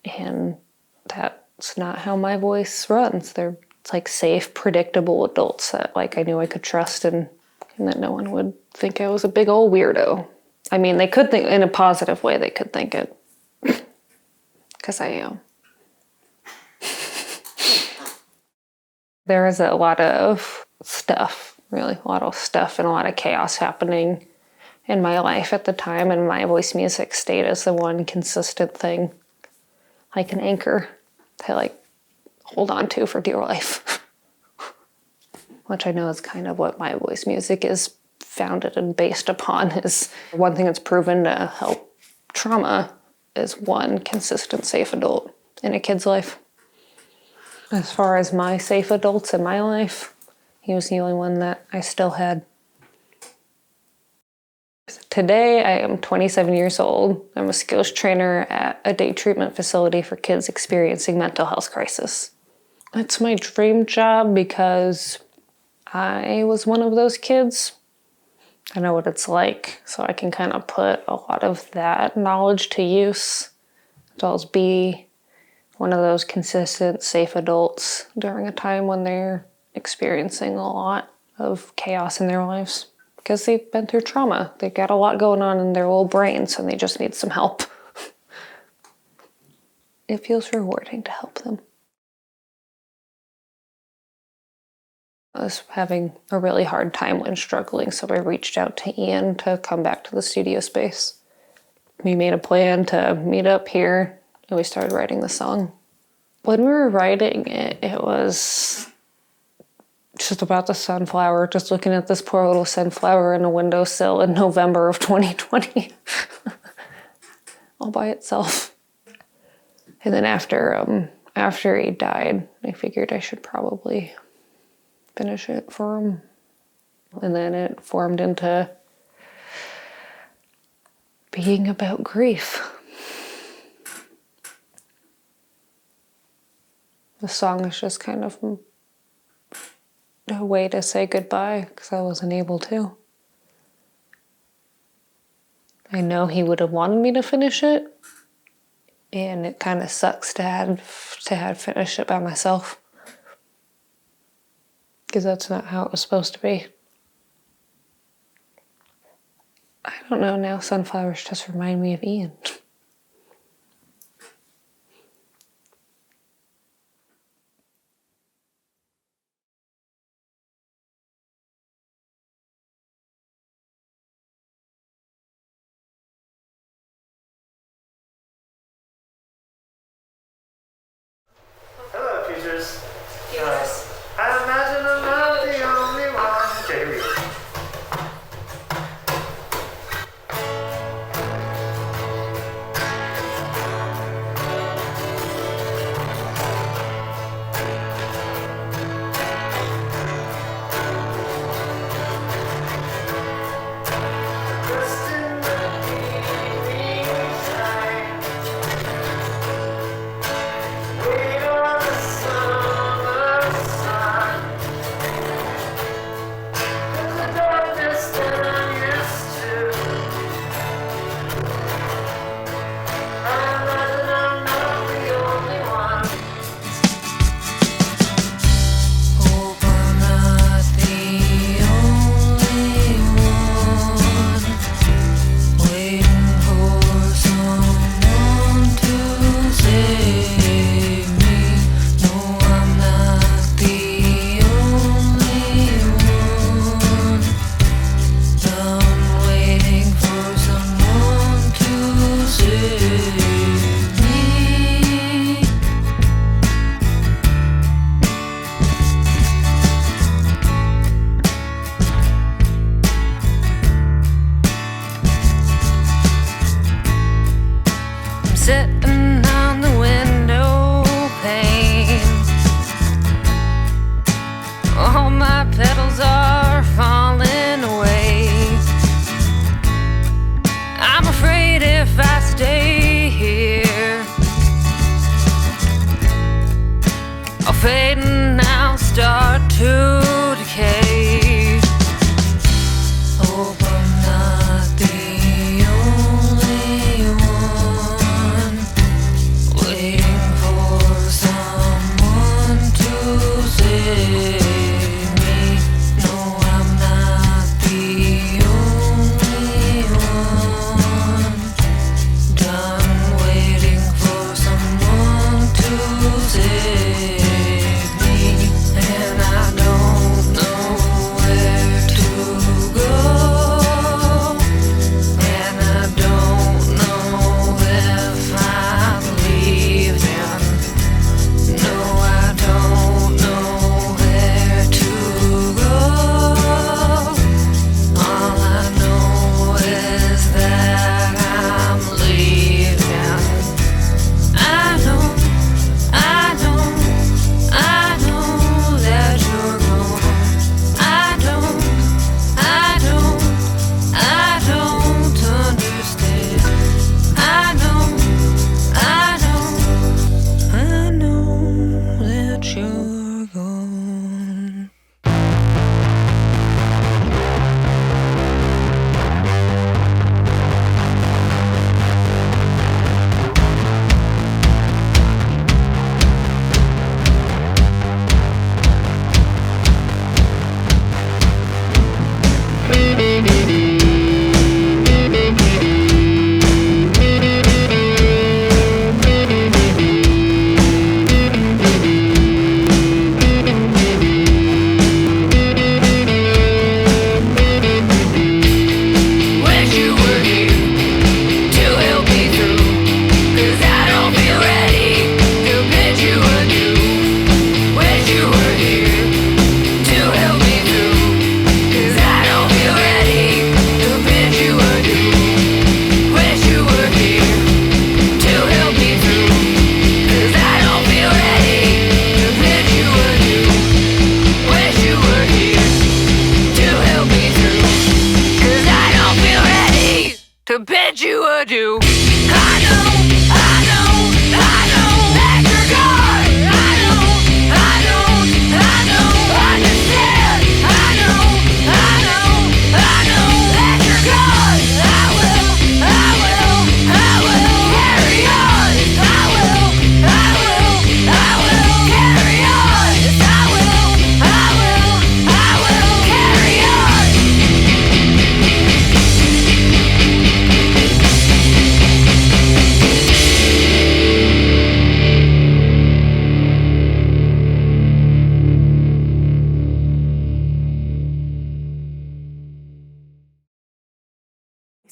And that's not how my voice runs. It's like safe, predictable adults that like I knew I could trust and that no one would think I was a big old weirdo. I mean, they could think in a positive way, they could think it. Because I am. There is a lot of stuff, really, a lot of stuff and a lot of chaos happening in my life at the time, and my voice music stayed as the one consistent thing, like an anchor to like hold on to for dear life. Which I know is kind of what my voice music is founded and based upon. Is one thing that's proven to help trauma is one consistent safe adult in a kid's life. As far as my safe adults in my life, he was the only one that I still had. Today I am 27 years old. I'm a skills trainer at a day treatment facility for kids experiencing mental health crisis. It's my dream job because I was one of those kids. I know what it's like, so I can kind of put a lot of that knowledge to use to always be one of those consistent, safe adults during a time when they're experiencing a lot of chaos in their lives because they've been through trauma. They've got a lot going on in their little brains and they just need some help. It feels rewarding to help them. I was having a really hard time when struggling, so I reached out to Ian to come back to the studio space. We made a plan to meet up here, and we started writing the song. When we were writing it, it was just about the sunflower, just looking at this poor little sunflower in a windowsill in November of 2020. All by itself. And then after he died, I figured I should probably finish it for him. And then it formed into being about grief. The song is just kind of a way to say goodbye because I wasn't able to. I know he would have wanted me to finish it, and it kind of sucks to have finished it by myself. Because that's not how it was supposed to be. I don't know, now sunflowers just remind me of Ian. Hello, futures. I imagine I'm not the only one. Okay, here we go.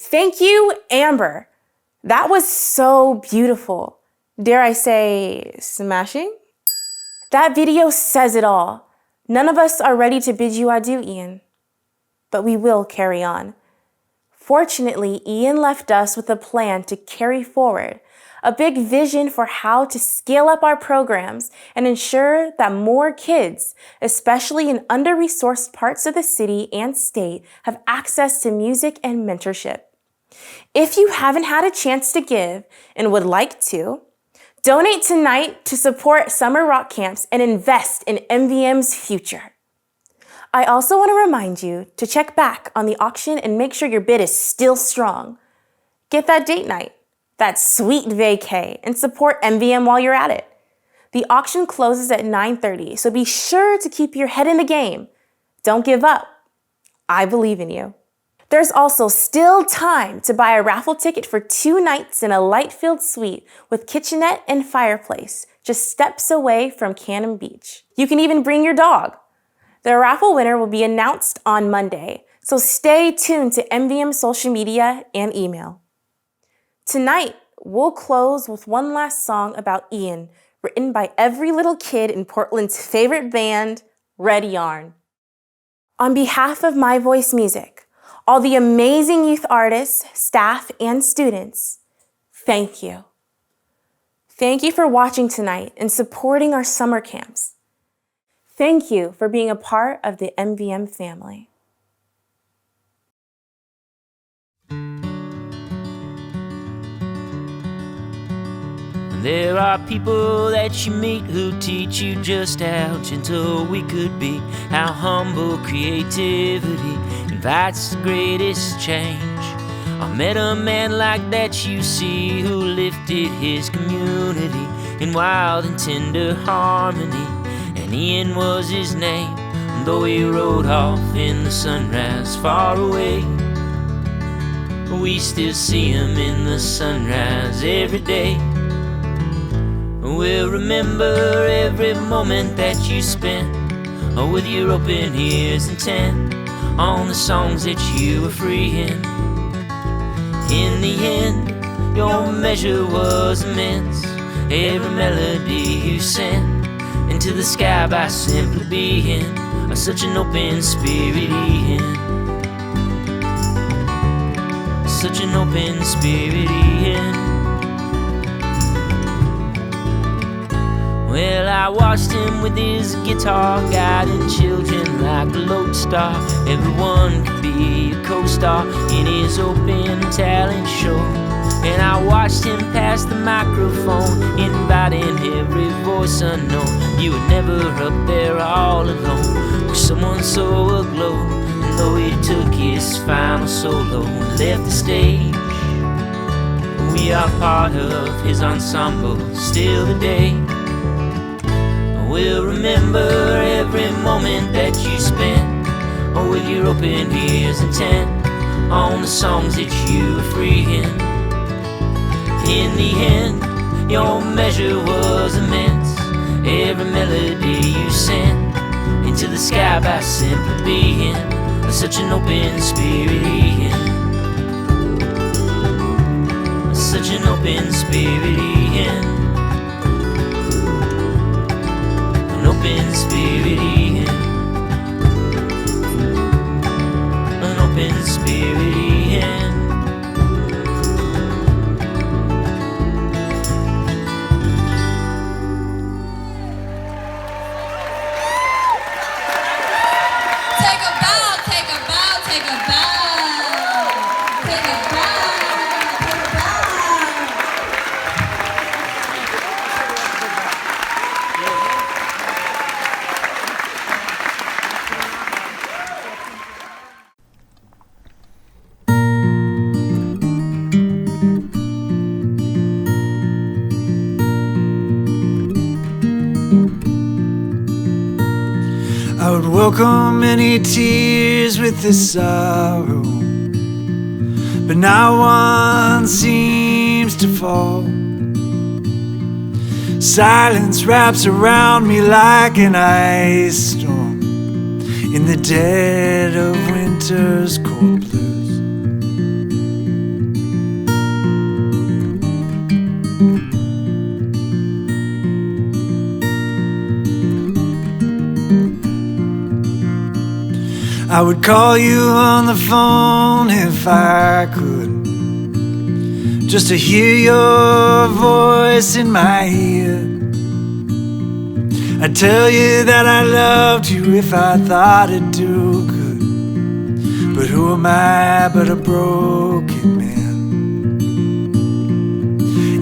Thank you, Amber. That was so beautiful. Dare I say, smashing? That video says it all. None of us are ready to bid you adieu, Ian. But we will carry on. Fortunately, Ian left us with a plan to carry forward, a big vision for how to scale up our programs and ensure that more kids, especially in under-resourced parts of the city and state, have access to music and mentorship. If you haven't had a chance to give and would like to, donate tonight to support summer rock camps and invest in MVM's future. I also want to remind you to check back on the auction and make sure your bid is still strong. Get that date night, that sweet vacay, and support MVM while you're at it. The auction closes at 9:30, so be sure to keep your head in the game. Don't give up. I believe in you. There's also still time to buy a raffle ticket for 2 nights in a light-filled suite with kitchenette and fireplace, just steps away from Cannon Beach. You can even bring your dog. The raffle winner will be announced on Monday, so stay tuned to MVM social media and email. Tonight, we'll close with one last song about Ian, written by every little kid in Portland's favorite band, Red Yarn. On behalf of My Voice Music, all the amazing youth artists, staff, and students, thank you. Thank you for watching tonight and supporting our summer camps. Thank you for being a part of the MVM family. There are people that you meet who teach you just how gentle we could be, how humble creativity invites the greatest change. I met a man like that you see who lifted his community in wild and tender harmony, and Ian was his name. And though he rode off in the sunrise far away, we still see him in the sunrise every day. We'll remember every moment that you spent with your open ears intent on the songs that you were freeing. In the end, your measure was immense. Every melody you sent into the sky by simply being such an open spirit, Ian. Such an open spirit, Ian. Well, I watched him with his guitar, guiding children like a lodestar. Everyone could be a co-star in his open talent show. And I watched him pass the microphone, inviting every voice unknown. You were never up there all alone, with someone so aglow. And though he took his final solo and left the stage, we are part of his ensemble still today. We'll remember every moment that you spent with your open ears intent on the songs that you were freeing. In the end, your measure was immense. Every melody you sent into the sky by simply being such an open spirit, Ian. Such an open spirit, Ian. An open spirit, Ian. An open spirit, Ian. Take a bow, take a bow, take a bow. Take a bow, take a bow. I would welcome any tears with this sorrow, but not one seems to fall. Silence wraps around me like an ice storm in the dead of winter's cold blues. I would call you on the phone if I could, just to hear your voice in my ear. I'd tell you that I loved you if I thought it'd do good. But who am I but a broken man?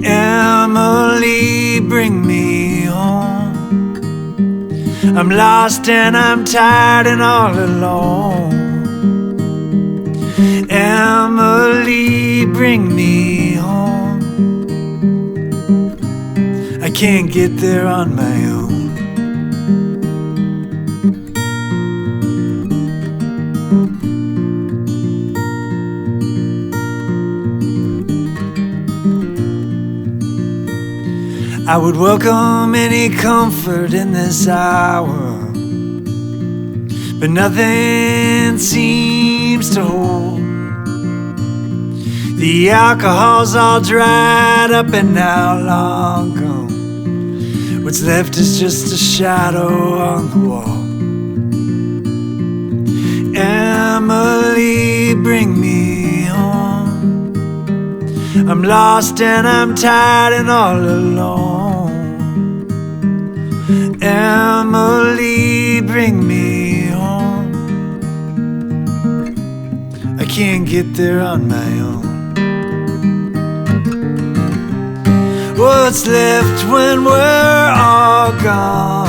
Emily, bring me home. I'm lost and I'm tired and all alone. Emily, bring me home. I can't get there on my own. I would welcome any comfort in this hour, but nothing seems to hold. The alcohol's all dried up and now long gone. What's left is just a shadow on the wall. Emily, bring me home. I'm lost and I'm tired and all alone. Emily, bring me home. I can't get there on my own. What's left when we're all gone?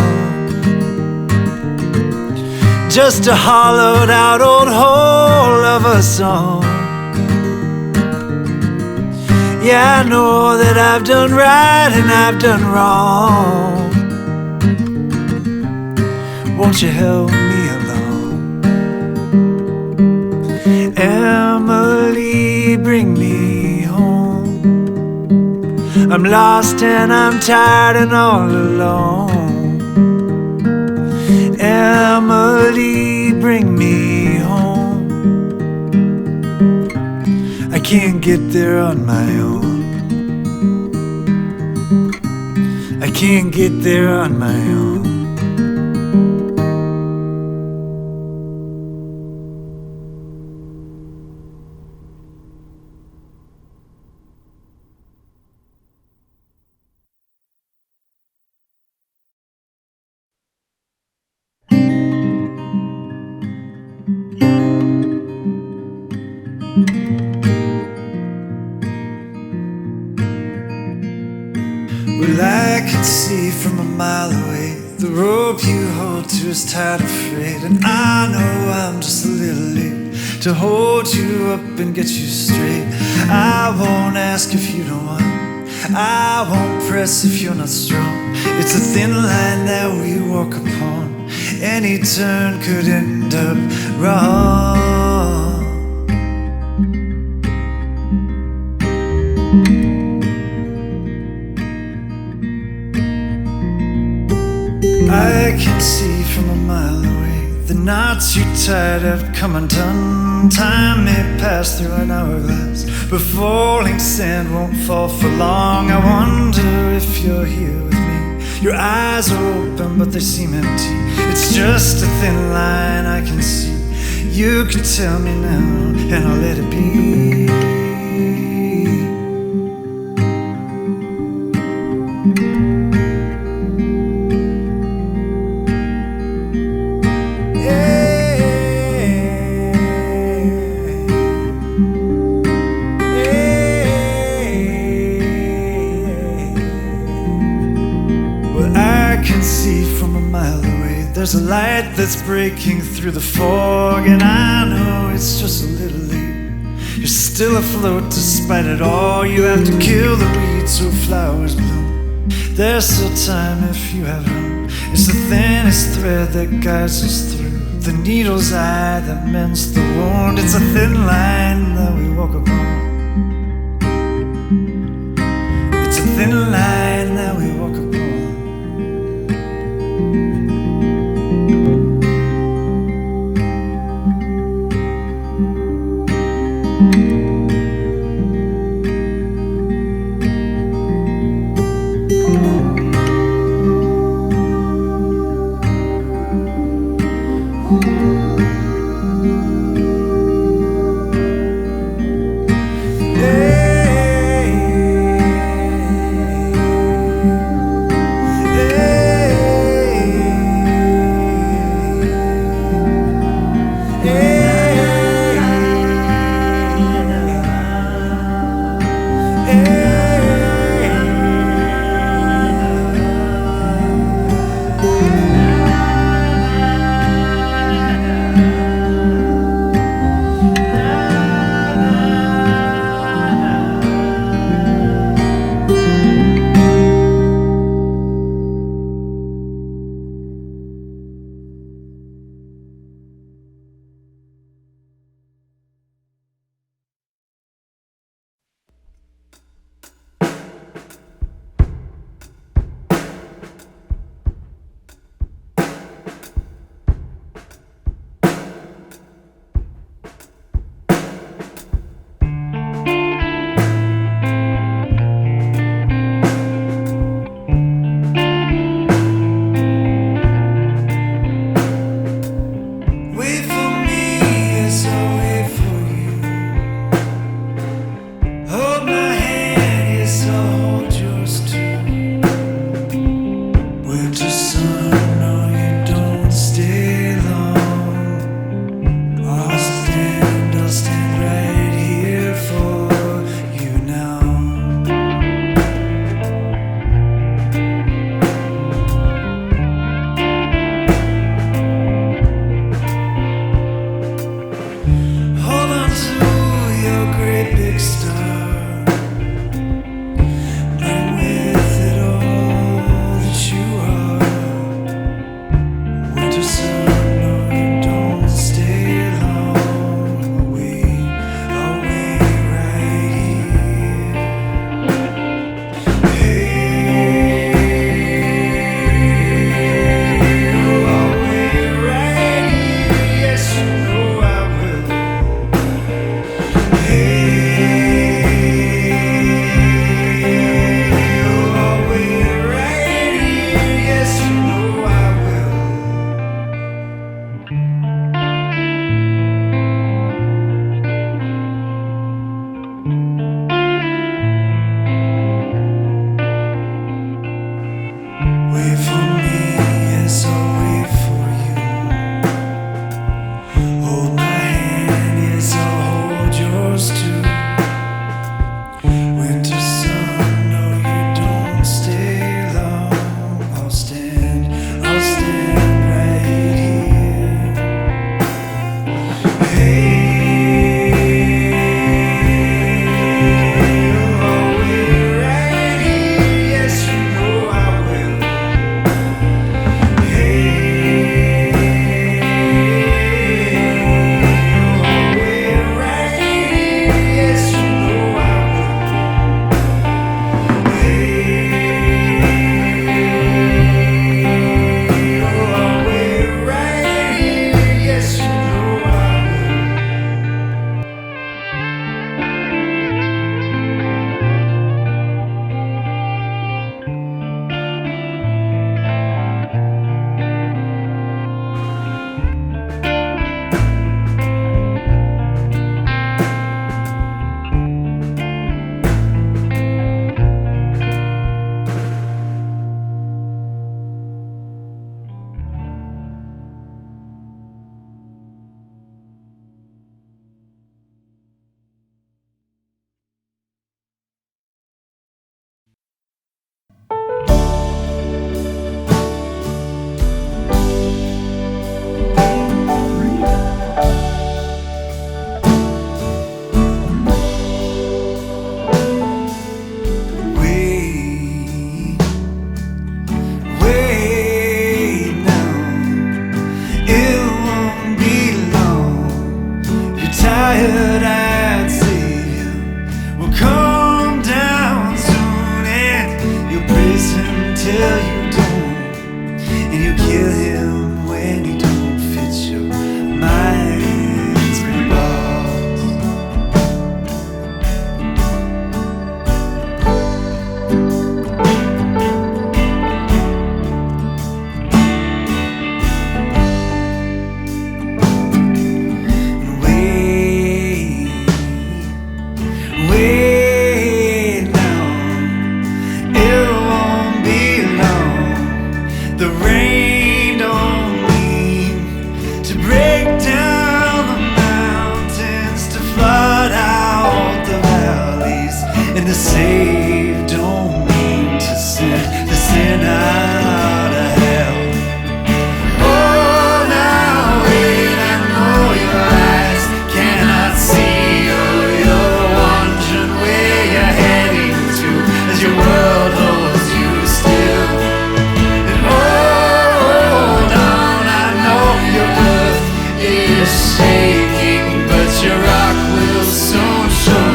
Just a hollowed out old hole of a song. Yeah, I know that I've done right and I've done wrong. Won't you help me along? Emily, bring me home. I'm lost and I'm tired and all alone. Emily, bring me home. I can't get there on my own. I can't get there on my own. Well, I can see from a mile away, the rope you hold to is tied and frayed. And I know I'm just a little late to hold you up and get you straight. I won't ask if you don't want, I won't press if you're not strong. It's a thin line that we walk upon. Any turn could end up wrong. I can see from a mile away, the knots you tied have come undone. Time may pass through an hourglass, but falling sand won't fall for long. I wonder if you're here with me. Your eyes are open, but they seem empty. It's just a thin line I can see. You can tell me now, and I'll let it be. There's a light that's breaking through the fog, and I know it's just a little late. You're still afloat despite it all. You have to kill the weeds so flowers bloom. There's still time if you have room. It's the thinnest thread that guides us through, the needle's eye that mends the wound. It's a thin line that we walk upon. It's a thin line that we walk upon. tired-eyed Savior will come down soon, and you'll praise him till you don't, and you kill him when he don't fit your mind's pretty box. Wait now, it won't be long. The rain don't mean to break down the mountains, to flood out the valleys, and to save don't mean to send out of hell. Oh, now wait, I know your eyes cannot see, or you're wondering where you're heading to, as your world holds you still. And hold on, I know your earth is shaking, but your rock will soon show,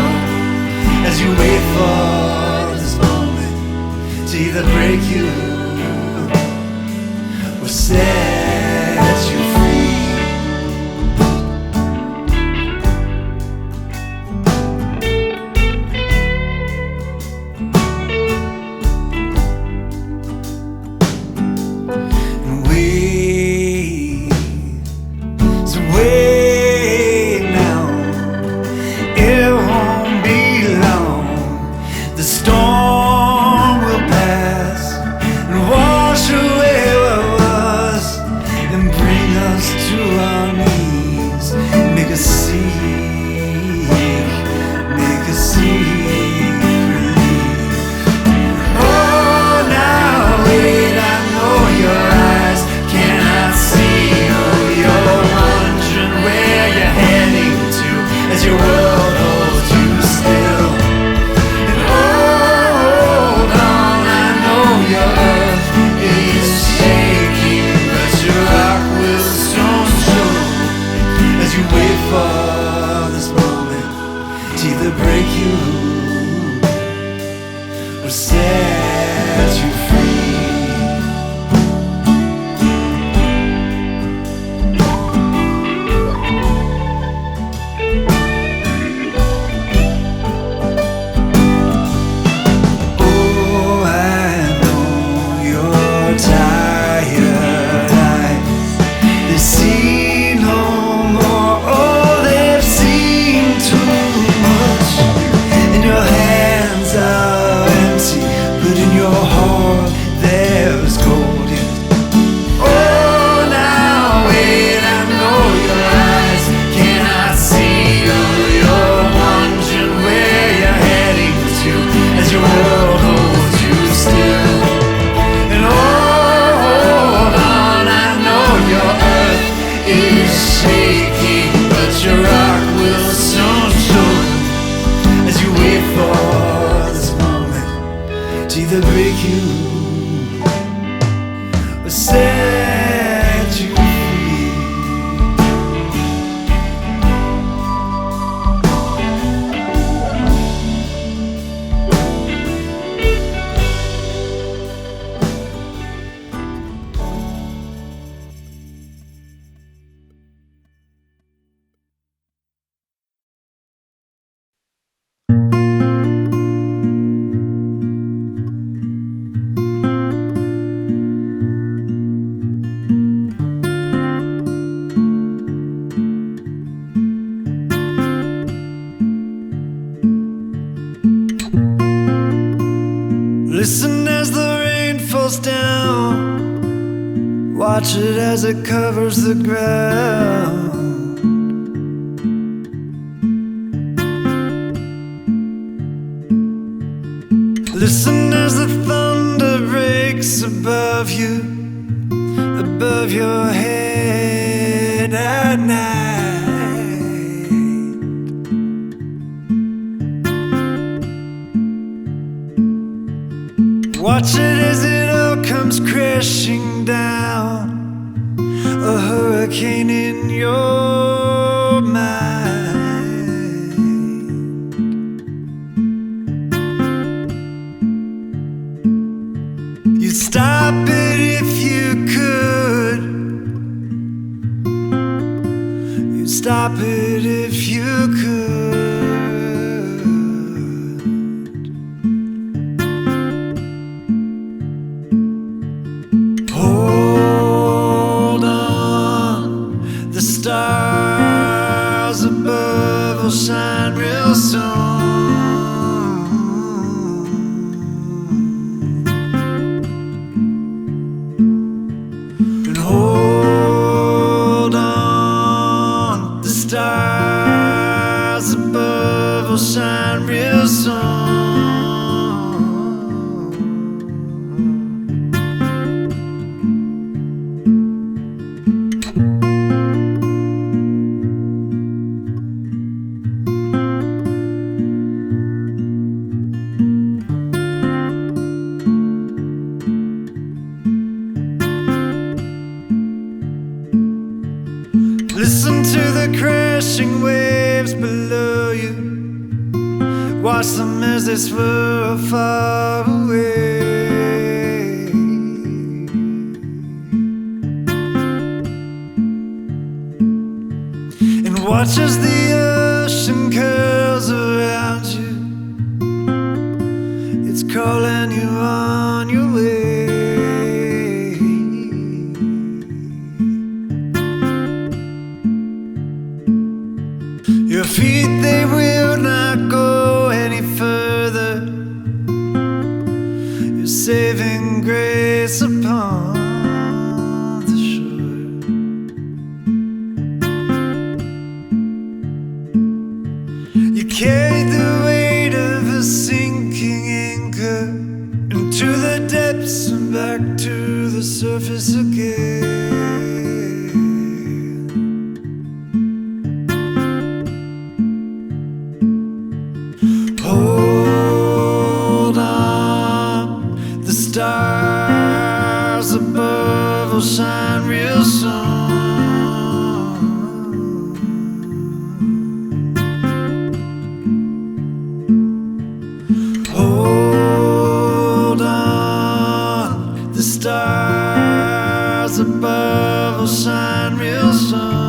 as you wait for this moment to either break you or set you free. And wait, so wait now, it won't be long. The storm will pass and wash away what was, and bring us to our knees. Make us seek relief. Oh, now wait, I know your eyes cannot see, oh, you're wondering where you're heading to, as your world holds you still. And hold on, I know your earth is shaking, but your rock will soon show, as you wait for this moment to either break you or set you free. Oh, I know you're tired eyes, they see no more. Oh, they've seen too much, and your hands are empty, but in your heart there's gold yet. Oh, now wait, I know your eyes cannot see, oh, you're wondering where you're heading to, as your world holds you still. And hold on, I know your earth is shaking, but your rock will soon show, as you wait for this moment to either break you or set you free. Listen as the rain falls down, watch it as it covers the ground. Listen as the thunder breaks above you, above your head at night. Watch it as it all comes crashing down, a hurricane in your mind. above will shine real soon. And hold on, the stars above will shine real soon. Listen to the crashing waves below you. Watch them as they swirl far away. And watch as the ocean curls around you. It's calling you on your way. Your feet, they will not go any further. Your saving grace upon the shore. You carry the weight of a sinking anchor into the depths and back to the surface again. Hold on, the stars above will shine real soon. Hold on, the stars above will shine real soon.